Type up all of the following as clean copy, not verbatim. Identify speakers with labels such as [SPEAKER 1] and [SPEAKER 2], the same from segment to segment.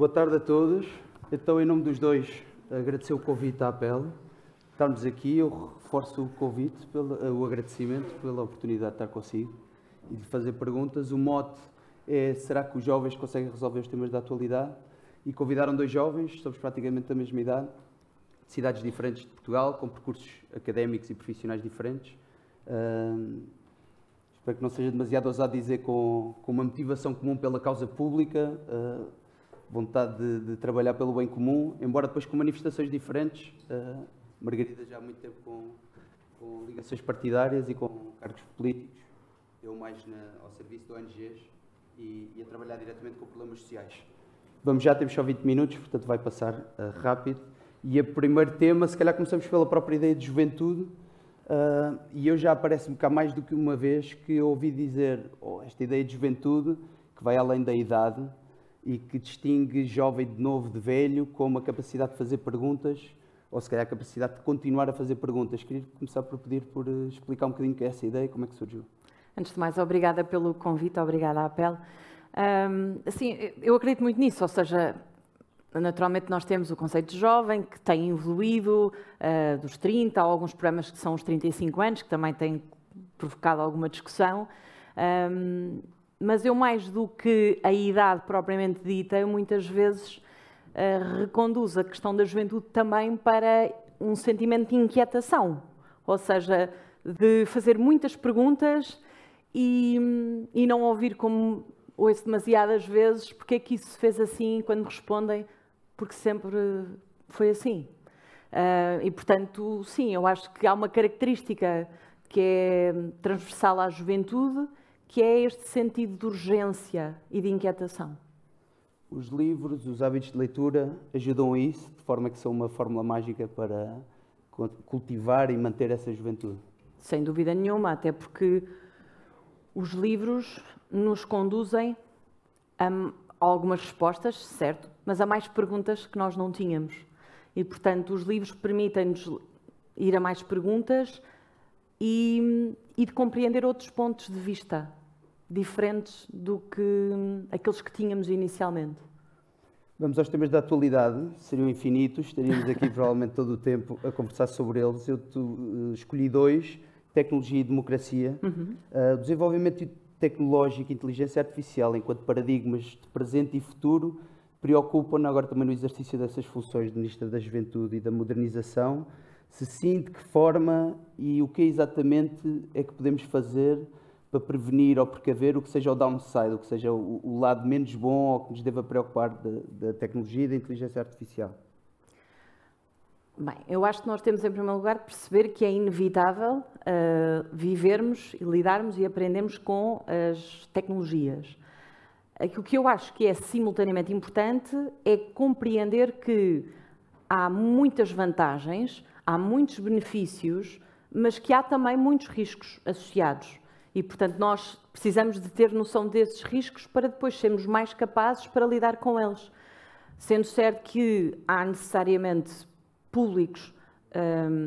[SPEAKER 1] Boa tarde a todos. Então, em nome dos dois, agradecer o convite à APEL. Estarmos aqui, eu reforço o convite, o agradecimento pela oportunidade de estar consigo e de fazer perguntas. O mote é: será que os jovens conseguem resolver os temas da atualidade? E convidaram dois jovens, somos praticamente da mesma idade, de cidades diferentes de Portugal, com percursos académicos e profissionais diferentes. Espero que não seja demasiado ousado dizer com uma motivação comum pela causa pública, vontade de trabalhar pelo bem comum, embora depois com manifestações diferentes. Margarida já há muito tempo com ligações partidárias e com cargos políticos, eu mais ao serviço de ONGs e a trabalhar diretamente com problemas sociais. Temos só 20 minutos, portanto vai passar rápido. E o primeiro tema, se calhar começamos pela própria ideia de juventude, e eu já parece-me cá mais do que uma vez que eu ouvi dizer esta ideia de juventude, que vai além da idade e que distingue jovem de novo de velho, com uma capacidade de fazer perguntas, ou se calhar a capacidade de continuar a fazer perguntas. Queria começar por pedir por explicar um bocadinho que é essa ideia, como é que surgiu.
[SPEAKER 2] Antes de mais, obrigada pelo convite, obrigada à APEL. Assim, eu acredito muito nisso, ou seja, naturalmente nós temos o conceito de jovem, que tem evoluído dos 30, há alguns programas que são os 35 anos, que também têm provocado alguma discussão, mas eu, mais do que a idade propriamente dita, eu muitas vezes reconduzo a questão da juventude também para um sentimento de inquietação, ou seja, de fazer muitas perguntas e não ouvir, como ouço demasiadas vezes, porque é que isso se fez assim, quando respondem, porque sempre foi assim. E, portanto, sim, eu acho que há uma característica que é transversal à juventude, que é este sentido de urgência e de inquietação.
[SPEAKER 1] Os livros, os hábitos de leitura ajudam a isso, de forma que são uma fórmula mágica para cultivar e manter essa juventude?
[SPEAKER 2] Sem dúvida nenhuma, até porque os livros nos conduzem a algumas respostas, certo, mas há mais perguntas que nós não tínhamos. E, portanto, os livros permitem-nos ir a mais perguntas e de compreender outros pontos de vista diferentes do que aqueles que tínhamos inicialmente.
[SPEAKER 1] Vamos aos temas da atualidade, seriam infinitos, estaríamos aqui provavelmente todo o tempo a conversar sobre eles. Eu escolhi dois: tecnologia e democracia. O desenvolvimento tecnológico e inteligência artificial, enquanto paradigmas de presente e futuro, preocupam-nos agora também no exercício dessas funções de Ministra da Juventude e da Modernização. Se sim, de que forma e o que exatamente é que podemos fazer para prevenir ou precaver o que seja o downside, o que seja o lado menos bom ou que nos deva preocupar da tecnologia e da inteligência artificial?
[SPEAKER 2] Bem, eu acho que nós temos, em primeiro lugar, de perceber que é inevitável vivermos e lidarmos e aprendermos com as tecnologias. O que eu acho que é simultaneamente importante é compreender que há muitas vantagens, há muitos benefícios, mas que há também muitos riscos associados. E, portanto, nós precisamos de ter noção desses riscos para depois sermos mais capazes para lidar com eles. Sendo certo que há necessariamente públicos,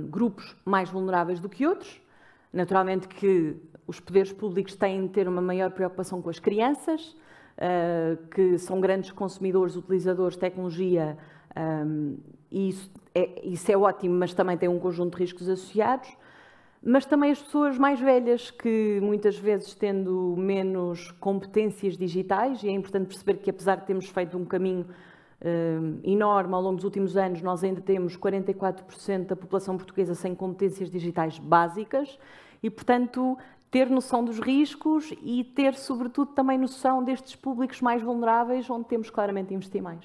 [SPEAKER 2] grupos mais vulneráveis do que outros. Naturalmente que os poderes públicos têm de ter uma maior preocupação com as crianças, que são grandes consumidores, utilizadores de tecnologia, e isso é ótimo, mas também tem um conjunto de riscos associados. Mas também as pessoas mais velhas, que muitas vezes tendo menos competências digitais, e é importante perceber que, apesar de termos feito um caminho enorme ao longo dos últimos anos, nós ainda temos 44% da população portuguesa sem competências digitais básicas e, portanto, ter noção dos riscos e ter, sobretudo, também noção destes públicos mais vulneráveis, onde temos claramente de investir mais.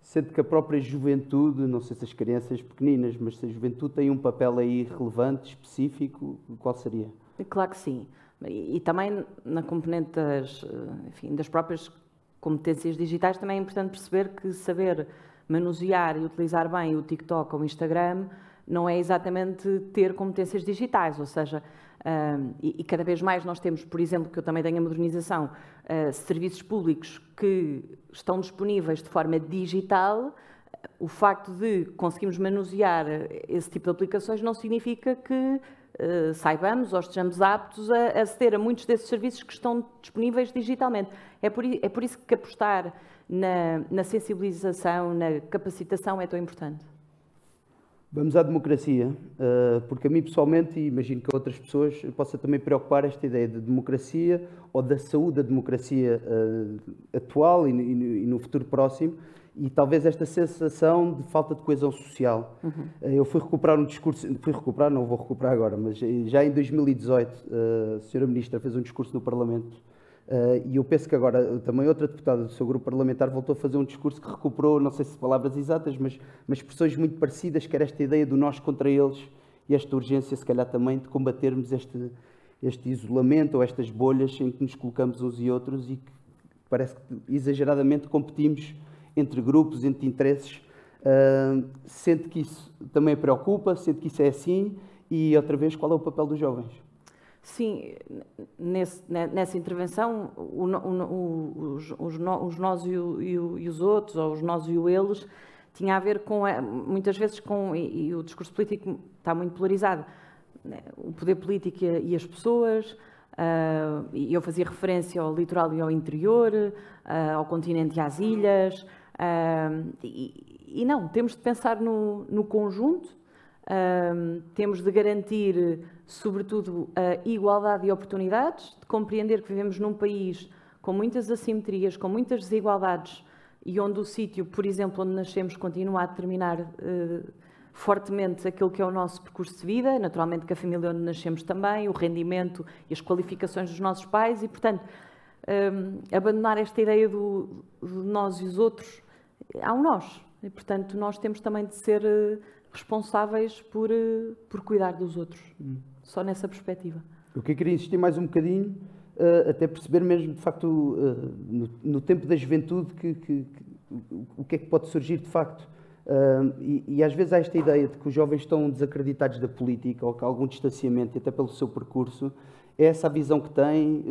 [SPEAKER 1] Sendo que a própria juventude, não sei se as crianças pequeninas, mas se a juventude tem um papel aí relevante, específico, qual seria?
[SPEAKER 2] Claro que sim. E também na componente das próprias competências digitais, também é importante perceber que saber manusear e utilizar bem o TikTok ou o Instagram não é exatamente ter competências digitais, ou seja, e cada vez mais nós temos, por exemplo, que eu também tenho a modernização, serviços públicos que estão disponíveis de forma digital. O facto de conseguirmos manusear esse tipo de aplicações não significa que saibamos ou estejamos aptos a aceder a muitos desses serviços que estão disponíveis digitalmente. É por isso que apostar na sensibilização, na capacitação é tão importante.
[SPEAKER 1] Vamos à democracia, porque a mim pessoalmente, e imagino que a outras pessoas, possa também preocupar esta ideia de democracia ou da saúde da democracia atual e no futuro próximo, e talvez esta sensação de falta de coesão social. Eu fui recuperar um discurso, não vou recuperar agora, mas já em 2018 a Sra. Ministra fez um discurso no Parlamento, e eu penso que agora também outra deputada do seu grupo parlamentar voltou a fazer um discurso que recuperou, não sei se palavras exatas, mas expressões muito parecidas, que era esta ideia do nós contra eles e esta urgência, se calhar também, de combatermos este isolamento ou estas bolhas em que nos colocamos uns e outros e que parece que exageradamente competimos entre grupos, entre interesses. Sente que isso também preocupa, sente que isso é assim e, outra vez, qual é o papel dos jovens?
[SPEAKER 2] Sim, nessa intervenção, os nós e os outros, ou os nós e o eles, tinha a ver com, muitas vezes, e o discurso político está muito polarizado, o poder político e as pessoas, e eu fazia referência ao litoral e ao interior, ao continente e às ilhas, e não, temos de pensar no conjunto. Temos de garantir, sobretudo, a igualdade de oportunidades, de compreender que vivemos num país com muitas assimetrias, com muitas desigualdades e onde o sítio, por exemplo, onde nascemos, continua a determinar fortemente aquilo que é o nosso percurso de vida, naturalmente que a família onde nascemos também, o rendimento e as qualificações dos nossos pais e, portanto, abandonar esta ideia do nós e os outros, há um nós e, portanto, nós temos também de ser responsáveis por cuidar dos outros, só nessa perspectiva.
[SPEAKER 1] Eu queria insistir mais um bocadinho, até perceber mesmo, de facto, no tempo da juventude, o que é que pode surgir de facto. E às vezes há esta ideia de que os jovens estão desacreditados da política ou que há algum distanciamento, e até pelo seu percurso. É essa a visão que tem?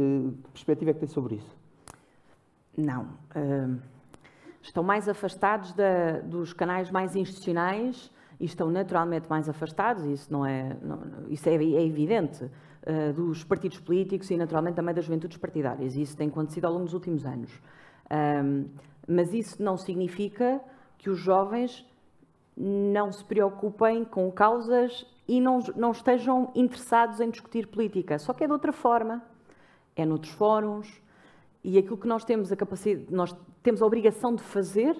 [SPEAKER 1] Que perspectiva é que tem sobre isso?
[SPEAKER 2] Não. Estão mais afastados dos canais mais institucionais e estão naturalmente mais afastados, isso é evidente, dos partidos políticos e naturalmente também das juventudes partidárias. Isso tem acontecido ao longo dos últimos anos. Mas isso não significa que os jovens não se preocupem com causas e não estejam interessados em discutir política. Só que é de outra forma, é noutros fóruns, e aquilo que nós temos nós temos a obrigação de fazer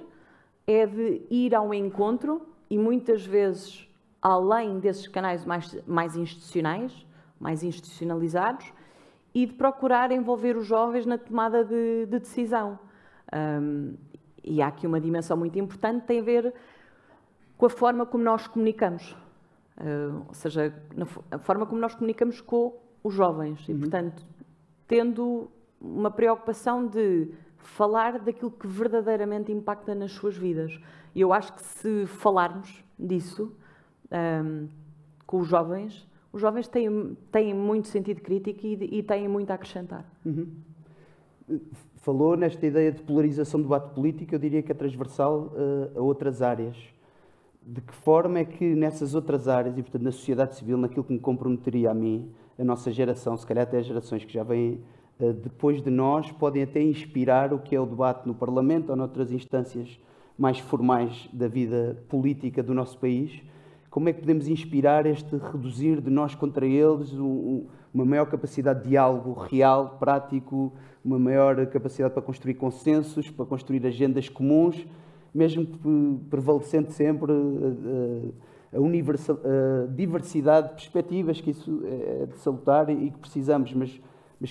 [SPEAKER 2] é de ir ao encontro e muitas vezes além desses canais mais institucionais, mais institucionalizados, e de procurar envolver os jovens na tomada de decisão. E há aqui uma dimensão muito importante que tem a ver com a forma como nós comunicamos, ou seja, a forma como nós comunicamos com os jovens e, portanto, tendo uma preocupação de falar daquilo que verdadeiramente impacta nas suas vidas. E eu acho que se falarmos disso com os jovens têm muito sentido crítico e têm muito a acrescentar.
[SPEAKER 1] Falou nesta ideia de polarização do debate político, eu diria que é transversal a outras áreas. De que forma é que nessas outras áreas, e portanto na sociedade civil, naquilo que me comprometeria a mim, a nossa geração, se calhar até as gerações que já vêm depois de nós, podem até inspirar o que é o debate no Parlamento ou noutras instâncias mais formais da vida política do nosso país? Como é que podemos inspirar este reduzir de nós contra eles, uma maior capacidade de diálogo real, prático, uma maior capacidade para construir consensos, para construir agendas comuns, mesmo que prevalecendo sempre a diversidade de perspectivas, que isso é de salutar e que precisamos, mas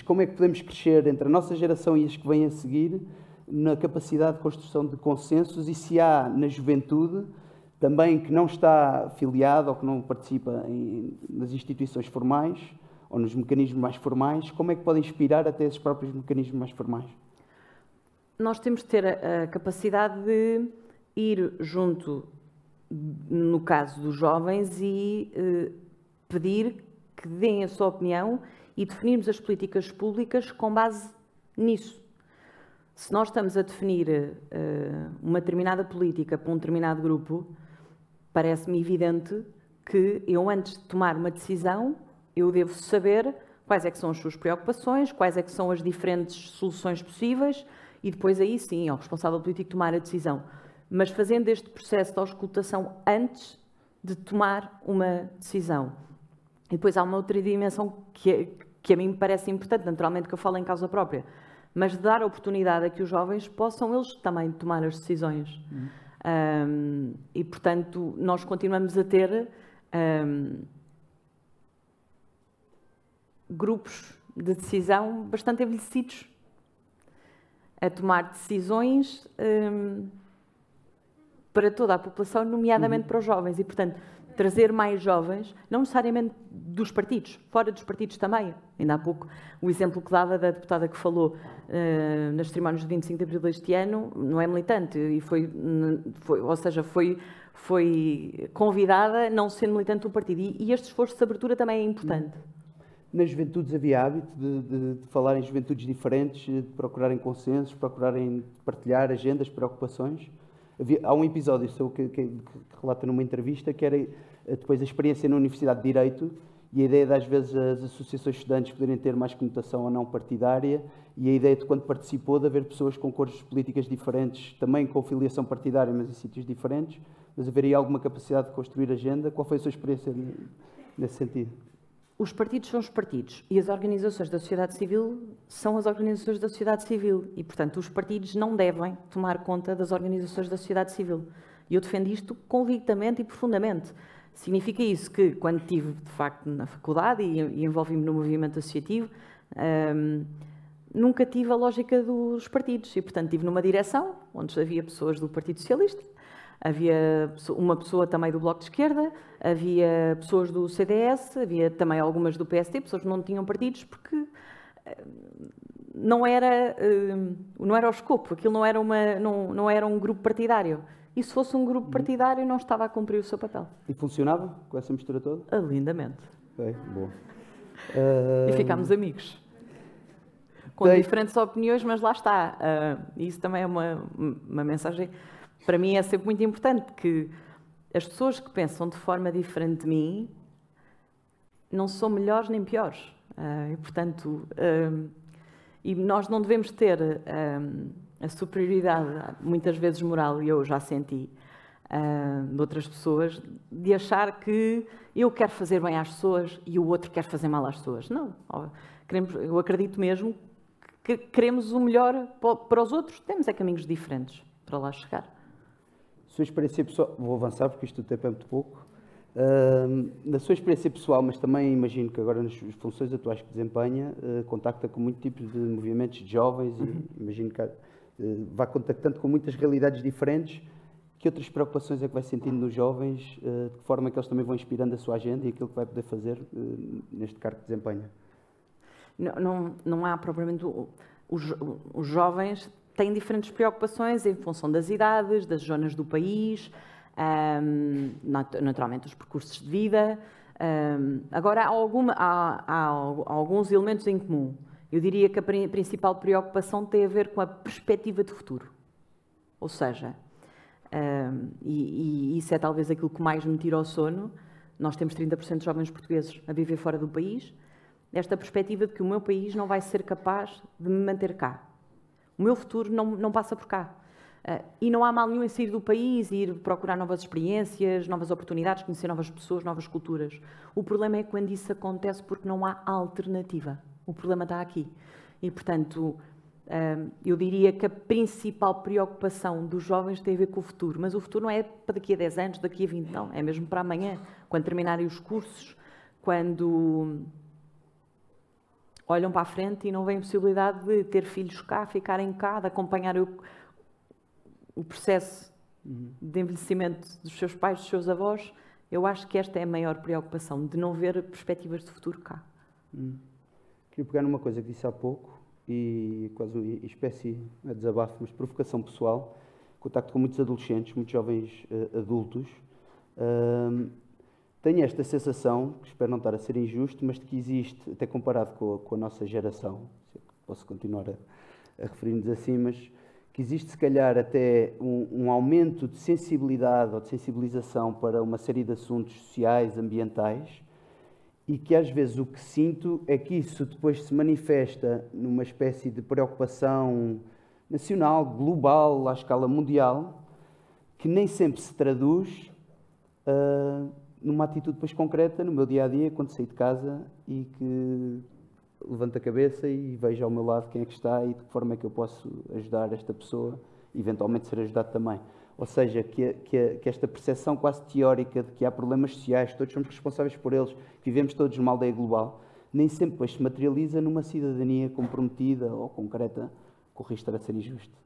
[SPEAKER 1] como é que podemos crescer entre a nossa geração e as que vêm a seguir na capacidade de construção de consensos, e se há na juventude também que não está filiada ou que não participa nas instituições formais ou nos mecanismos mais formais, como é que pode inspirar até esses próprios mecanismos mais formais?
[SPEAKER 2] Nós temos de ter a capacidade de ir junto, no caso dos jovens, e pedir que deem a sua opinião e definirmos as políticas públicas com base nisso. Se nós estamos a definir uma determinada política para um determinado grupo, parece-me evidente que eu, antes de tomar uma decisão, eu devo saber quais é que são as suas preocupações, quais é que são as diferentes soluções possíveis e depois aí sim é o responsável político tomar a decisão. Mas fazendo este processo de auscultação antes de tomar uma decisão. E depois há uma outra dimensão que a mim me parece importante, naturalmente que eu falo em causa própria, mas de dar a oportunidade a que os jovens possam eles também tomar as decisões. E, portanto, nós continuamos a ter grupos de decisão bastante envelhecidos a tomar decisões para toda a população, nomeadamente para os jovens. E, portanto, trazer mais jovens, não necessariamente dos partidos, fora dos partidos também. Ainda há pouco, o exemplo que dava da deputada que falou nas cerimónias de 25 de abril deste ano, não é militante, e foi convidada não sendo militante do partido. E este esforço de abertura também é importante.
[SPEAKER 1] Nas juventudes havia hábito de falar em juventudes diferentes, de procurarem consensos, procurarem partilhar agendas, preocupações. Há um episódio que relata numa entrevista que era depois a experiência na Universidade de Direito e a ideia de às vezes as associações de estudantes poderem ter mais conotação ou não partidária e a ideia de quando participou de haver pessoas com cores políticas diferentes, também com filiação partidária, mas em sítios diferentes, mas haveria alguma capacidade de construir agenda. Qual foi a sua experiência nesse sentido?
[SPEAKER 2] Os partidos são os partidos e as organizações da sociedade civil são as organizações da sociedade civil e, portanto, os partidos não devem tomar conta das organizações da sociedade civil. E eu defendo isto convictamente e profundamente. Significa isso que, quando estive, de facto, na faculdade e envolvi-me no movimento associativo, nunca tive a lógica dos partidos e, portanto, estive numa direção onde havia pessoas do Partido Socialista, havia uma pessoa também do Bloco de Esquerda, havia pessoas do CDS, havia também algumas do PSD, pessoas que não tinham partidos, porque não era o escopo, aquilo não era um grupo partidário. E se fosse um grupo partidário, não estava a cumprir o seu papel.
[SPEAKER 1] E funcionava com essa mistura toda?
[SPEAKER 2] Lindamente.
[SPEAKER 1] Ok, boa.
[SPEAKER 2] E ficámos amigos. Com diferentes opiniões, mas lá está. Isso também é uma mensagem... Para mim é sempre muito importante que as pessoas que pensam de forma diferente de mim não são melhores nem piores. E, portanto, e nós não devemos ter a superioridade, muitas vezes moral, e eu já senti, de outras pessoas, de achar que eu quero fazer bem às pessoas e o outro quer fazer mal às pessoas. Não. Eu acredito mesmo que queremos o melhor para os outros. Temos caminhos diferentes para lá chegar.
[SPEAKER 1] Sua experiência pessoal, vou avançar porque isto do tempo é muito pouco, na sua experiência pessoal, mas também imagino que agora nas funções atuais que desempenha, contacta com muitos tipos de movimentos de jovens e imagino que vai contactando com muitas realidades diferentes. Que outras preocupações é que vai sentindo nos jovens, de que forma é que eles também vão inspirando a sua agenda e aquilo que vai poder fazer neste cargo que desempenha?
[SPEAKER 2] Não há propriamente... Os jovens têm diferentes preocupações em função das idades, das zonas do país, naturalmente os percursos de vida. Agora, há alguns elementos em comum. Eu diria que a principal preocupação tem a ver com a perspectiva de futuro. Ou seja, e isso é talvez aquilo que mais me tira ao sono, nós temos 30% de jovens portugueses a viver fora do país, esta perspectiva de que o meu país não vai ser capaz de me manter cá. O meu futuro não passa por cá. E não há mal nenhum em sair do país e ir procurar novas experiências, novas oportunidades, conhecer novas pessoas, novas culturas. O problema é quando isso acontece porque não há alternativa. O problema está aqui. E, portanto, eu diria que a principal preocupação dos jovens tem a ver com o futuro. Mas o futuro não é para daqui a 10 anos, daqui a 20, não. É mesmo para amanhã, quando terminarem os cursos, quando... olham para a frente e não veem possibilidade de ter filhos cá, ficarem cá, de acompanhar o processo de envelhecimento dos seus pais, dos seus avós. Eu acho que esta é a maior preocupação, de não ver perspectivas de futuro cá.
[SPEAKER 1] Queria pegar numa coisa que disse há pouco, e quase uma espécie de desabafo, mas provocação pessoal. Contacto com muitos adolescentes, muitos jovens adultos. Tenho esta sensação, que espero não estar a ser injusto, mas de que existe, até comparado com a nossa geração, posso continuar a referir-nos assim, mas que existe se calhar até um aumento de sensibilidade ou de sensibilização para uma série de assuntos sociais, ambientais, e que às vezes o que sinto é que isso depois se manifesta numa espécie de preocupação nacional, global, à escala mundial, que nem sempre se traduz numa atitude depois concreta no meu dia-a-dia, quando saio de casa e que levanto a cabeça e vejo ao meu lado quem é que está e de que forma é que eu posso ajudar esta pessoa e eventualmente ser ajudado também. Ou seja, que esta percepção quase teórica de que há problemas sociais, todos somos responsáveis por eles, que vivemos todos numa aldeia global, nem sempre depois se materializa numa cidadania comprometida ou concreta com o risco de ser injusto.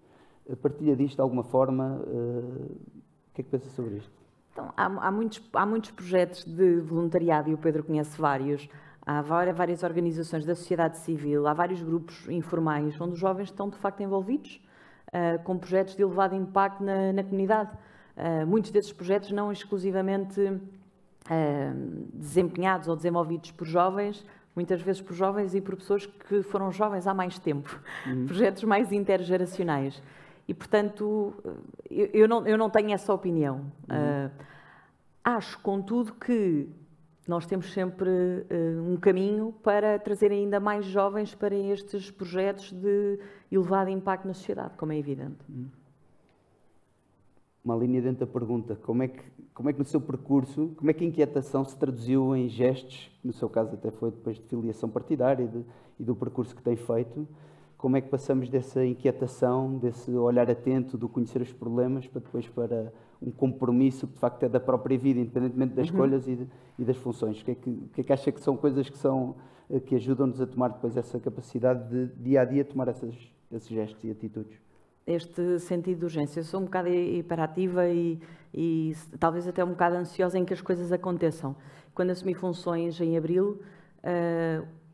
[SPEAKER 1] Partilha disto de alguma forma? O que é que pensa sobre isto?
[SPEAKER 2] Então, há muitos projetos de voluntariado, e o Pedro conhece vários. Há várias organizações da sociedade civil, há vários grupos informais onde os jovens estão de facto envolvidos com projetos de elevado impacto na comunidade. Muitos desses projetos não exclusivamente desempenhados ou desenvolvidos por jovens, muitas vezes por jovens e por pessoas que foram jovens há mais tempo. Projetos mais intergeracionais. E, portanto, eu não tenho essa opinião. Acho, contudo, que nós temos sempre um caminho para trazer ainda mais jovens para estes projetos de elevado impacto na sociedade, como é evidente.
[SPEAKER 1] Uma linha dentro da pergunta, como é que no seu percurso, como é que a inquietação se traduziu em gestos, no seu caso até foi depois de filiação partidária e do percurso que tem feito, como é que passamos dessa inquietação, desse olhar atento, do conhecer os problemas, para um compromisso que de facto é da própria vida, independentemente das escolhas e das funções? O que é que acha que são coisas que ajudam-nos a tomar depois essa capacidade de dia a dia tomar esses gestos e atitudes?
[SPEAKER 2] Este sentido de urgência. Eu sou um bocado hiperativa e talvez até um bocado ansiosa em que as coisas aconteçam. Quando assumi funções em abril,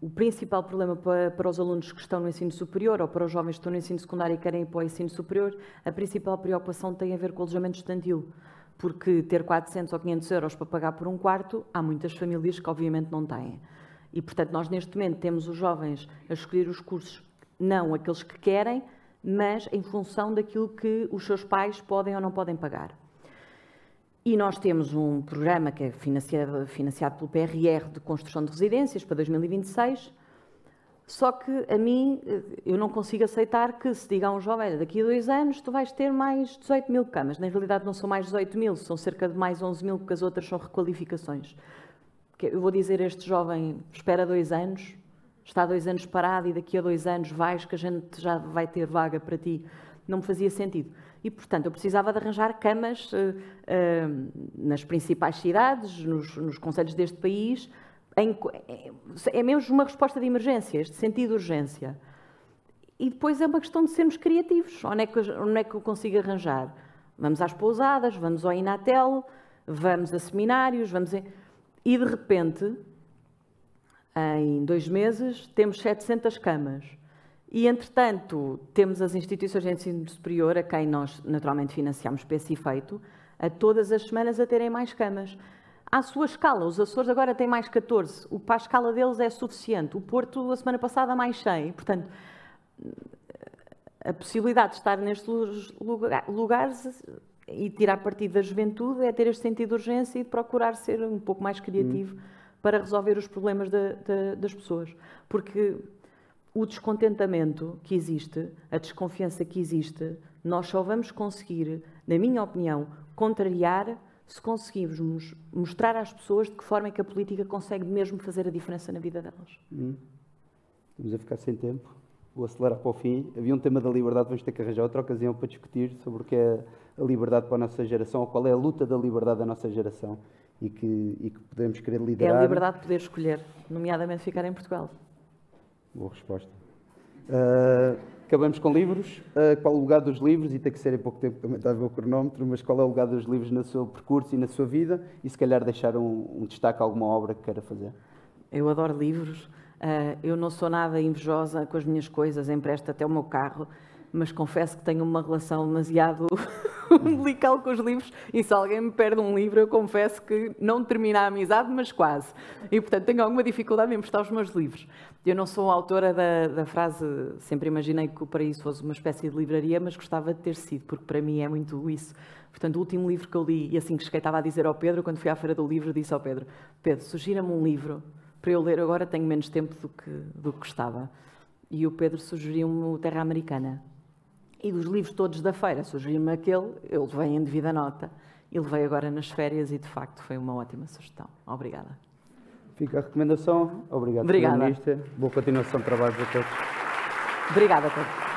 [SPEAKER 2] o principal problema para os alunos que estão no ensino superior ou para os jovens que estão no ensino secundário e querem ir para o ensino superior, a principal preocupação tem a ver com o alojamento estudantil. Porque ter 400 ou 500 euros para pagar por um quarto, há muitas famílias que obviamente não têm. E, portanto, nós neste momento temos os jovens a escolher os cursos, não aqueles que querem, mas em função daquilo que os seus pais podem ou não podem pagar. E nós temos um programa que é financiado pelo PRR de construção de residências para 2026, só que a mim, eu não consigo aceitar que se diga a um jovem, daqui a 2 anos tu vais ter mais 18 mil camas. Na realidade não são mais 18 mil, são cerca de mais 11 mil, porque as outras são requalificações. Eu vou dizer a este jovem, espera 2 anos, está 2 anos parado e daqui a 2 anos vais, que a gente já vai ter vaga para ti. Não me fazia sentido. E, portanto, eu precisava de arranjar camas nas principais cidades, nos concelhos deste país. É mesmo uma resposta de emergência, este sentido de urgência. E depois é uma questão de sermos criativos. Onde é que eu consigo arranjar? Vamos às pousadas, vamos ao Inatel, vamos a seminários, E, de repente, em 2 meses, temos 700 camas. E, entretanto, temos as instituições de ensino superior, a quem nós naturalmente financiamos para esse efeito, a todas as semanas a terem mais camas. À sua escala, os Açores agora têm mais 14, para a escala deles é suficiente. O Porto, a semana passada, mais 100. Portanto, a possibilidade de estar nestes lugares e tirar partido da juventude é ter este sentido de urgência e de procurar ser um pouco mais criativo para resolver os problemas das pessoas. Porque o descontentamento que existe, a desconfiança que existe, nós só vamos conseguir, na minha opinião, contrariar se conseguirmos mostrar às pessoas de que forma é que a política consegue mesmo fazer a diferença na vida delas.
[SPEAKER 1] Estamos a ficar sem tempo. Vou acelerar para o fim. Havia um tema da liberdade, vamos ter que arranjar outra ocasião para discutir sobre o que é a liberdade para a nossa geração, ou qual é a luta da liberdade da nossa geração e que podemos querer liderar.
[SPEAKER 2] É a liberdade de poder escolher, nomeadamente ficar em Portugal.
[SPEAKER 1] Boa resposta. Acabamos com livros. Qual é o lugar dos livros? E tem que ser em pouco tempo, também está a ver o cronómetro, mas qual é o lugar dos livros no seu percurso e na sua vida? E se calhar deixar um destaque a alguma obra que queira fazer.
[SPEAKER 2] Eu adoro livros. Eu não sou nada invejosa com as minhas coisas, empresto até o meu carro, mas confesso que tenho uma relação demasiado umbilical com os livros e se alguém me perde um livro, eu confesso que não termina a amizade, mas quase. E, portanto, tenho alguma dificuldade em emprestar os meus livros. Eu não sou autora da frase, sempre imaginei que o Paraíso fosse uma espécie de livraria, mas gostava de ter sido, porque para mim é muito isso. Portanto, o último livro que eu li, e assim que cheguei estava a dizer ao Pedro, quando fui à Feira do Livro, disse ao Pedro, sugira-me um livro para eu ler agora tenho menos tempo do que gostava. E o Pedro sugeriu-me o Terra Americana. E dos livros todos da feira, sugeriu-me aquele, eu levei em devida nota, e levei agora nas férias e, de facto, foi uma ótima sugestão. Obrigada.
[SPEAKER 1] Fica a recomendação. Obrigado,
[SPEAKER 2] Obrigada.
[SPEAKER 1] Sra. Ministra. Boa continuação de trabalho a todos.
[SPEAKER 2] Obrigada a todos.